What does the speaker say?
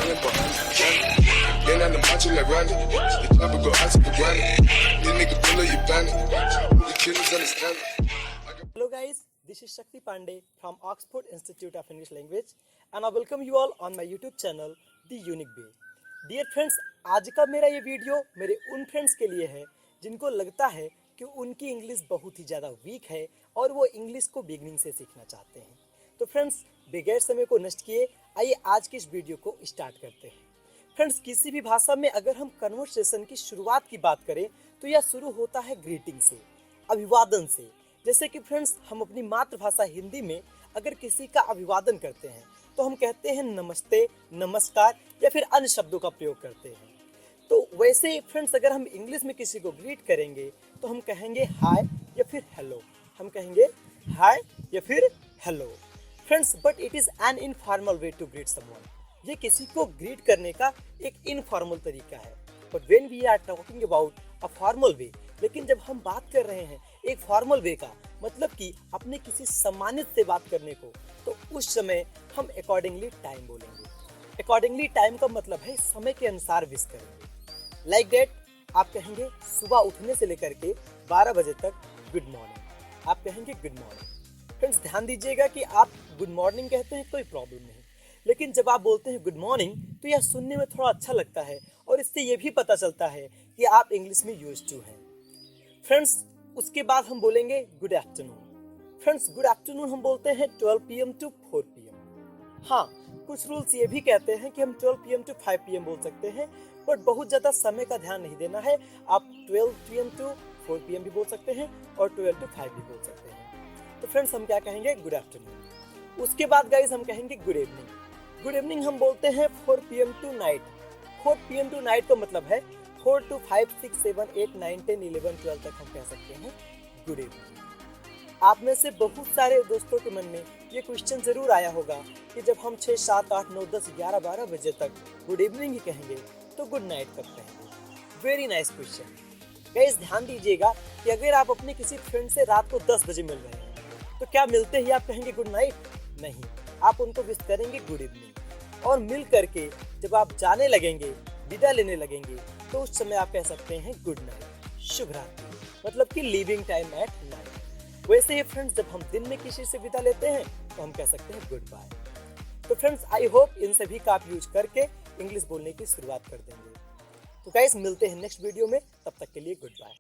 chillin' behind the counter. Then on the macho like Randy. The chopper go out to the granny. This nigga pull up your bandit. The killers understand it. Hello guys, this is Shakti Pandey from Oxford Institute of English Language and I welcome you all on my YouTube channel The Unique Way. Dear friends, आज का मेरा ये video मेरे उन friends के लिए है जिनको लगता है कि उनकी इंग्लिश बहुत ही ज़्यादा वीक है और वो इंग्लिश को बिगनिंग से सीखना चाहते हैं। तो फ्रेंड्स, बगैर समय को नष्ट किए आइए आज की इस वीडियो को स्टार्ट करते हैं। फ्रेंड्स, किसी भी भाषा में अगर हम कन्वर्सेशन की शुरुआत की बात करें तो यह शुरू होता है ग्रीटिंग से, अभिवादन से। जैसे कि फ्रेंड्स, हम अपनी मातृभाषा हिंदी में अगर किसी का अभिवादन करते हैं तो हम कहते हैं नमस्ते, नमस्कार या फिर अन्य शब्दों का प्रयोग करते हैं। तो वैसे ही फ्रेंड्स, अगर हम इंग्लिश में किसी को ग्रीट करेंगे तो हम कहेंगे हाय या फिर हेलो। हम कहेंगे हाय या फिर hello friends, but it is an informal way to greet someone. ये किसी को ग्रीट करने का एक इनफॉर्मल तरीका है। But when we are talking about a formal way, लेकिन जब हम बात कर रहे हैं एक फॉर्मल वे का, मतलब कि अपने किसी सम्मानित से बात करने को, तो उस समय हम अकॉर्डिंगली टाइम बोलेंगे। अकॉर्डिंगली टाइम का मतलब है समय के अनुसार विश करेंगे। लाइक दैट, आप कहेंगे सुबह उठने से लेकर के 12 बजे तक गुड मॉर्निंग। आप कहेंगे गुड मॉर्निंग। फ्रेंड्स, ध्यान दीजिएगा कि आप गुड मॉर्निंग कहते हैं कोई प्रॉब्लम नहीं, लेकिन जब आप बोलते हैं गुड मॉर्निंग तो यह सुनने में थोड़ा अच्छा लगता है और इससे ये भी पता चलता है कि आप इंग्लिश में यूज्ड टू हैं। फ्रेंड्स, उसके बाद हम बोलेंगे good afternoon. Friends, good afternoon हम बोलते हैं 12 PM टू 4 PM। हाँ, कुछ रूल्स ये भी कहते हैं कि हम 12 PM टू 5 PM बोल सकते हैं, बट बहुत ज़्यादा समय का ध्यान नहीं देना है। आप 12 PM टू 4 PM भी बोल सकते हैं और 12 टू 5 भी बोल सकते हैं। तो फ्रेंड्स, हम क्या कहेंगे? Good afternoon. उसके बाद गाइज हम कहेंगे गुड इवनिंग। गुड इवनिंग हम बोलते हैं 4 PM to night. 4 PM to night का मतलब है 4 to 5, 6, 7, 8, 9, 10, 11, 12 तक हम कह सकते हैं गुड इवनिंग। आप में से बहुत सारे दोस्तों के मन में ये क्वेश्चन जरूर आया होगा कि जब हम 6, 7, 8, 9, 10, 11, 12 बजे तक गुड इवनिंग ही कहेंगे तो गुड नाइट कब कहेंगे? Very nice question. गाइस, ध्यान दीजिएगा कि अगर आप अपने किसी फ्रेंड से रात को 10 बजे मिल रहे हैं तो क्या मिलते ही आप कहेंगे गुड नाइट? नहीं, आप उनको विश करेंगे गुड इवनिंग। और मिल करके जब आप जाने लगेंगे, विदा लेने लगेंगे, तो उस समय आप कह सकते हैं गुड नाइट, शुभ रात्रि, मतलब कि लीविंग टाइम एट नाइट। वैसे ही फ्रेंड्स, जब हम दिन में किसी से विदा लेते हैं तो हम कह सकते हैं गुड बाय। तो फ्रेंड्स, आई होप इन सभी का आप यूज करके इंग्लिश बोलने की शुरुआत कर देंगे। तो गाइस, मिलते हैं नेक्स्ट वीडियो में, तब तक के लिए गुड बाय।